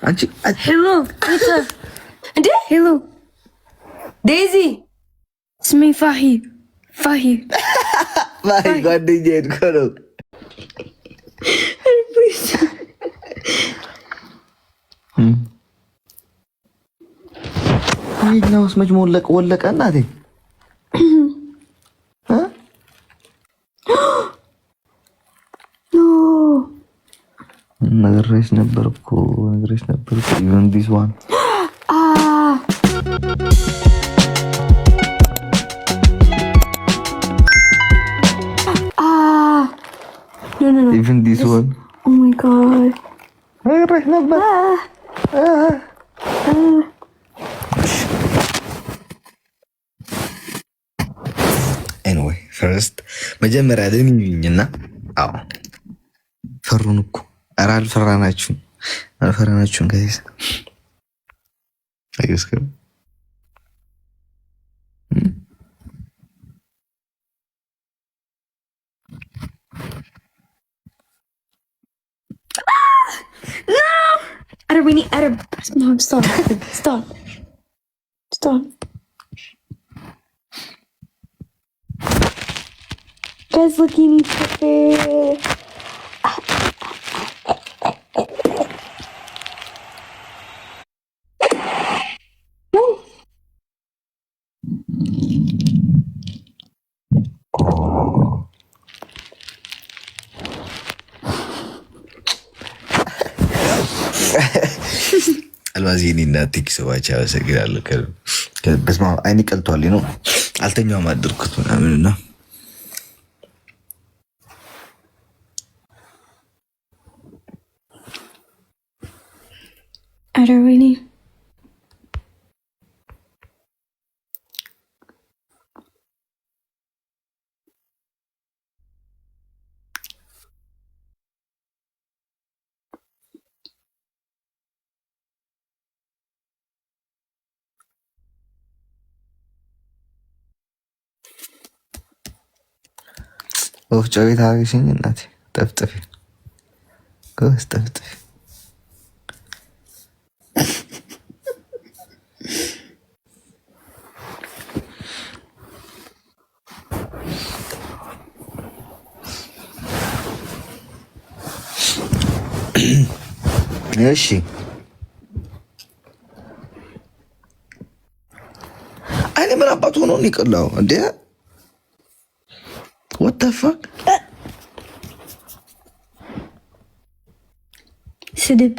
አንቺ ሄሎ እንዴ ሄሎ ዴዚ ስሜ ፋሂ ጓደኛዬ እኮ ነው። ይኸኛውስ መች ወለቀ እናቴ። ነግሬሽ ነበር እኮ even this one no even this one oh my god ነግሬሽ ነበር anyway first መጀመሪያ ለሚኝና አዎ ፈሩን እኮ ኧረ አልፈራናችሁም ጋይስ አይስከም Arab. No, stop. Guys, look at each other. አልማዚኒ እና ቲክ ሰባቻ አመሰግናለሁ። በስመ አብ አይኔ ቀልቷል ነው አልተኛውም አደርኩት ምናምን እና አረወይኔ ወፍጮ ቤት አገኘኝ እናቴ ጠፍጥፊ ጎስ ጠፍጥፊ እሺ አይኔ ምን አባቱ ሆኖ ነው ይቀላው እንዴ? What the fuck? ስድብ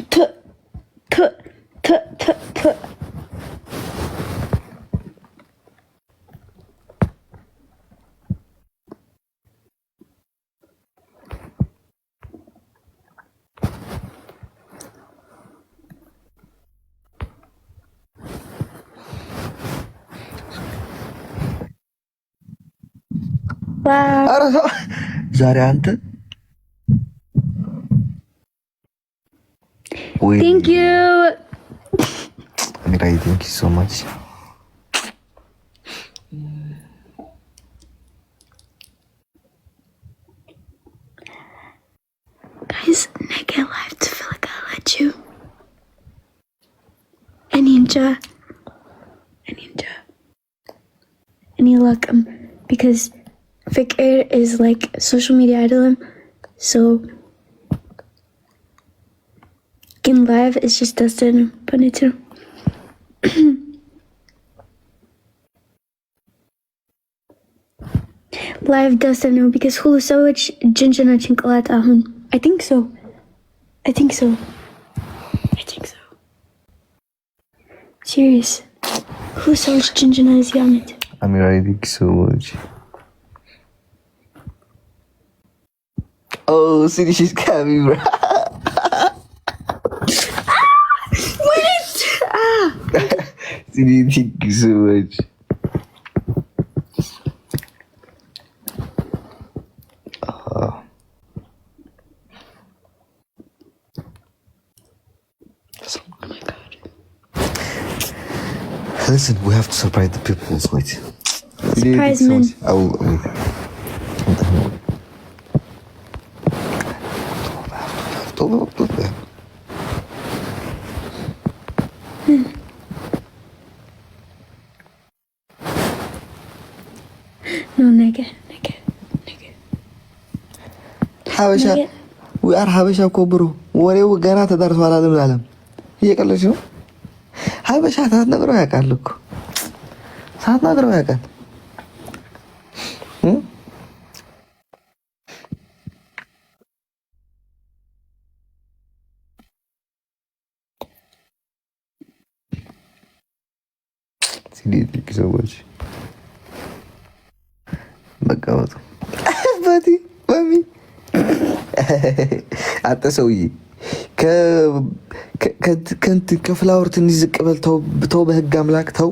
ዛሬ አንተ Thank you. Mirai, thank you so much. Guys, ነገ live ትፈልጋላችሁ? እኔ እንጃ እኔ አላውቅም because ፍቅር is like social media አይደለም so in live it's just Dustin Bonito. Live Dustin no because who so much ginger na chinkalat ahun. I think so. Serious. Who so much ginger na is yamit. Amira, I think so much. Oh, see, she's coming, bro. Thank you so much. Oh my god. Listen, we have to surprise the people. Wait. Surprise me. I will wait. No, nigga. ሀበሻ ዊአር ሀበሻ እኮ ብሩ ወሬው ገና ተዳርሷል። አለም እየቀለች ነው። ሀበሻ ሳትነግረው ያውቃል እኮ ሳትነግረው ያውቃል። ሲዲክ ሰዎች በቃ ወጡ ባቲ ማሚ አንተ ሰውዬ ከፍላወር ትንሽ ዝቅ በል ተው፣ በህግ አምላክ ተው።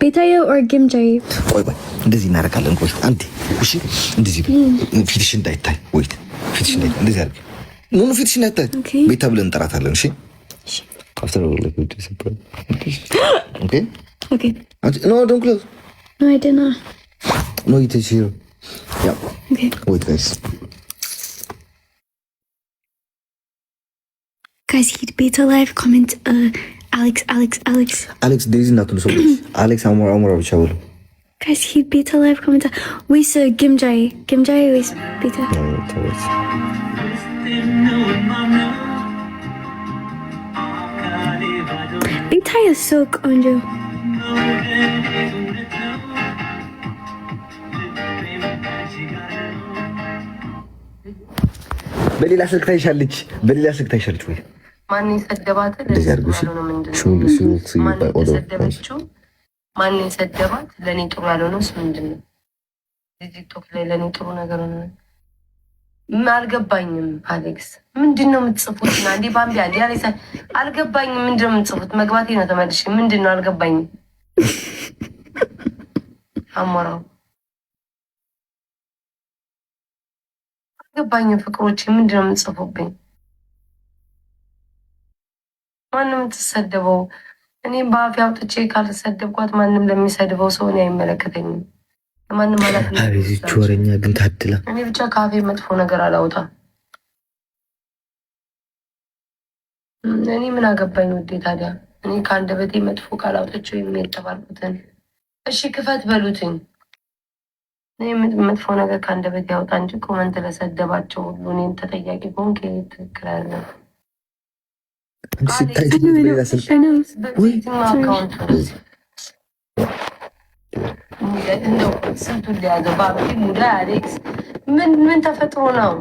ቤታዬ ኦር ግምጃዬ? ቆይ እንደዚህ እናደርጋለን። ቆይ አንዴ እሺ፣ እንደዚህ ፊትሽ እንዳይታይ፣ ወይ ፊትሽ እንዳይታይ፣ እንደዚህ አድርጊ። ኖ ፊትሽ እንዳይታይ ቤታ ብለን እንጠራታለን። እሺ after all like we disappear. Okay no don't close. No I did not. No it is here. Yeah okay wait guys he'd beta live comment Alex there is nothing so Alex amor ብቻ ብሎ guys he'd beta live comment we saw Gimjai we beta Beta is so ቆንጆ በሌላ ስልክ ታይሻለች ወይ ማን ይሰደባት? ማን ይሰደባት? ለኔ ጥሩ ያልሆነውስ ምንድነው? ቲክቶክ ላይ ለኔ ጥሩ ነገር ነው። አልገባኝም። አሌክስ ምንድነው የምትጽፉት? አንዴ ባምቢ አንዴ አሌክስ አልገባኝም። ምንድነው የምትጽፉት? መግባቴ ነው ተመልሼ። ምንድነው አልገባኝም። አሞራው አልገባኝም። ፍቅሮቼ ምንድነው የምትጽፉብኝ? ማንም ተሰደበው እኔም በአፌ አውጥቼ ካልተሰደብኳት ማንም ለሚሰድበው ሰው እኔ አይመለከተኝም። ማንም ማለት ነው። አቤት ወሬኛ ግን ታድላ። እኔ ብቻ ካፌ መጥፎ ነገር አላውጣም። እኔ ምን አገባኝ ውዴ። ታዲያ እኔ ከአንደበቴ መጥፎ ቃል አውጥቼ የተባልኩትን እሺ ክፈት በሉትኝ። እኔ መጥፎ ነገር ከአንደበቴ ያውጣ እንጂ ኮመንት ለሰደባቸው ሁሉ እኔም ተጠያቂ ከሆንኩ ትክክል አይደለም። ስንቱን ሊያዘው ባቢ ሙዳ አሌክስ ምን ተፈጥሮ ነው?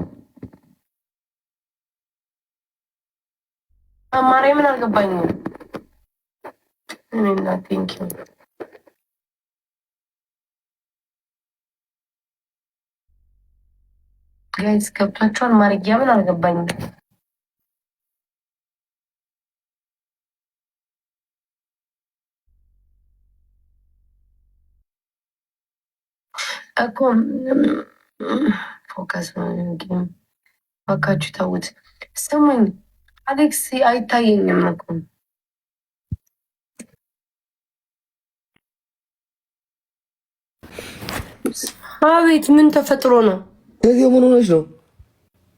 አማራይ ምን አልገባኝም። እኔና ቴንኪው ጋይስ ገብቷቸዋል። ማርጊያ ምን አልገባኝም። እኮ ፎከስ ባካችሁ ተውት። ስሙኝ አሌክስ አይታየኝም እኮ አቤት ምን ተፈጥሮ ነው? ከዚህ ምን ሆነሽ ነው?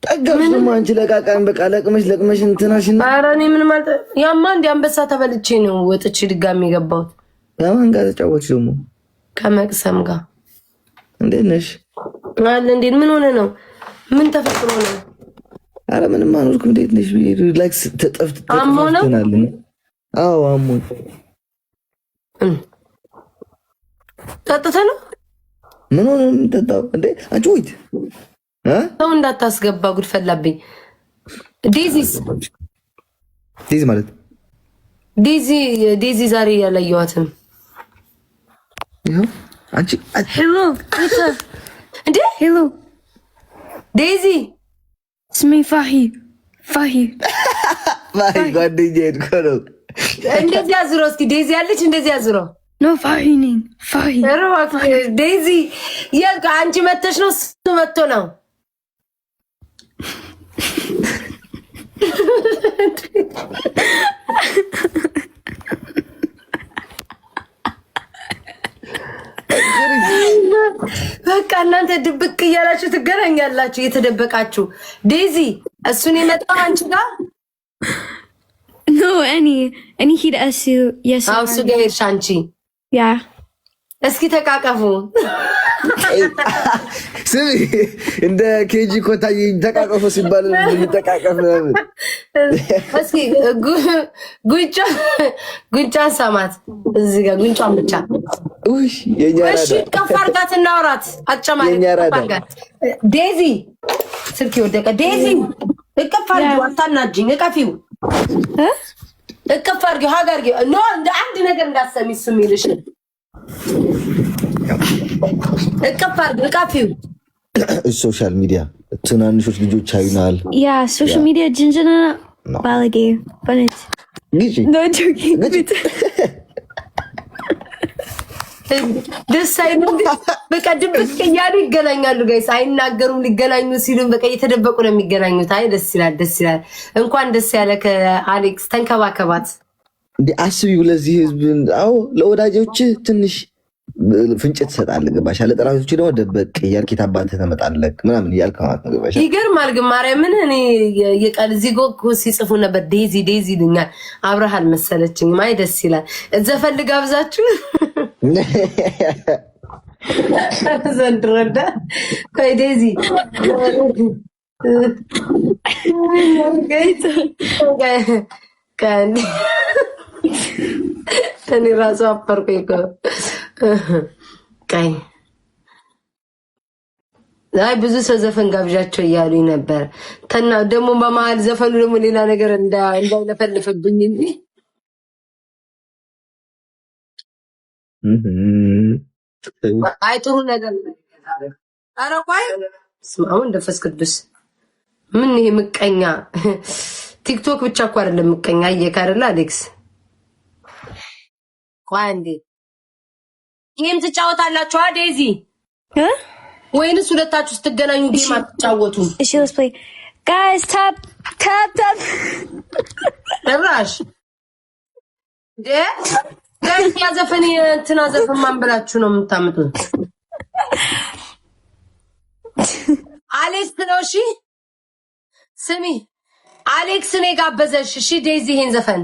ጠገብሽ ነው አንቺ ለቃቃን በቃ ለቅመሽ እንትናሽና ኧረ እኔ ምን ማለት ያማ እንደ አንበሳ ተበልቼ ነው ወጥቼ ድጋሚ የገባሁት። ያማን ጋር ተጫወትሽ ደግሞ ከመቅሰም ጋር እንዴት ነሽ? አለ እንዴት ምን ሆነ ነው? ምን ተፈጥሮ ነው? አረ ምንም አልሆንኩም። እንዴት ነሽ? ሪላክስ ተጠፍተናል። አዎ አሞኝ ጠጥተ ነው? ምን ሆነ የምጠጣው እንዴ? አንቺ ወይት ሰው እንዳታስገባ ጉድ ፈላብኝ። ዴዚ ማለት ዴዚ ዛሬ ያላየኋትም ይኸው አንቺ ሄሎ እንዴ ሄሎ ዴዚ ስሜ ፋሂ ጓደኛዬ እኮ ነው። እንደዚህ አዝሮ እስኪ ዴዚ ያለች እንደዚህ አዝሮ ኖ ፋሂ ነኝ ፋሂ ዴዚ አንቺ መተሽ ነው እሱ መጥቶ ነው? ድብቅ እያላችሁ ትገናኛላችሁ እየተደበቃችሁ። ዴዚ እሱን የመጣው አንቺ ጋር no any ሄደ እሱ ጋር ሄድሽ አንቺ ያ እስኪ ተቃቀፉ ስሚ እንደ ኬጂ ኮታዬ ተቃቀፉ ሲባል እንተቃቀፍ እስኪ ጉንጫን ሰማት እዚህ ጋር ጉንጫን ብቻ እሺ ከፍ አድርጋት እናውራት አጨማለቅ ዴዚ ስልክ ወደቀ ዴዚ እቅፍ አድርጊው አታናጅኝ እቀፊው እቅፍ አድርጊው ሀገርጊው ኖ እንደ አንድ ነገር እንዳሰሚ እሱ የሚልሽ እቀፊው ሶሻል ሚዲያ ትናንሾች ልጆች አይናል ያ ሶሻል ሚዲያ ጅንጅና ባለጌ በነት no joking ደስ አይልም በቃ ድብቅ እያሉ ይገናኛሉ ጋይስ አይናገሩም ሊገናኙ ሲሉም በቃ እየተደበቁ ነው የሚገናኙት አይ ደስ ይላል እንኳን ደስ ያለ ከአሌክስ ተንከባከባት እንዴ አስቢው ለዚህ ህዝብ አዎ ለወዳጆች ትንሽ ፍንጭት ሰጣለ ገባሽ አለ ጠራቶች ደግሞ ደበቅ እያልክ ታባተ ተመጣለክ ምናምን እያልክ ማለት ነው ገባሽ ይገርማል ግን ማርያምን እኔ የቃል ዚጎክ ሲጽፉ ነበር ዴዚ ይሉኛል አብርሃም መሰለችኝ ማይ ደስ ይላል ዘፈልግ አብዛችሁ ዘንድረዳ ቆይ ዴዚ ከአንድ እኔ ራሱ አፈርኩኝ እኮ ቀይ አይ ብዙ ሰው ዘፈን ጋብዣቸው እያሉኝ ነበር ተና ደግሞ በመሀል ዘፈኑ ደግሞ ሌላ ነገር እንዳይለፈልፍብኝ እንጂ አይ ጥሩ ነገር ኧረ ቆይ ስማው እንደፈስ ቅዱስ ምን ይሄ ምቀኛ ቲክቶክ ብቻ እኮ አይደለም ምቀኛ አየካ አይደል አሌክስ ቋንዴ ጌም ትጫወታላችሁ ዴዚ ወይንስ ሁለታችሁ ስትገናኙ ጌም አትጫወቱም እሺ let's play guys tap ራሽ ጋይስ ያዘፈን እንትና ዘፈን ማን ብላችሁ ነው የምታምጡት አሌክስ ነው እሺ ስሚ አሌክስ ነው ጋበዘሽ እሺ ዴዚ ይሄን ዘፈን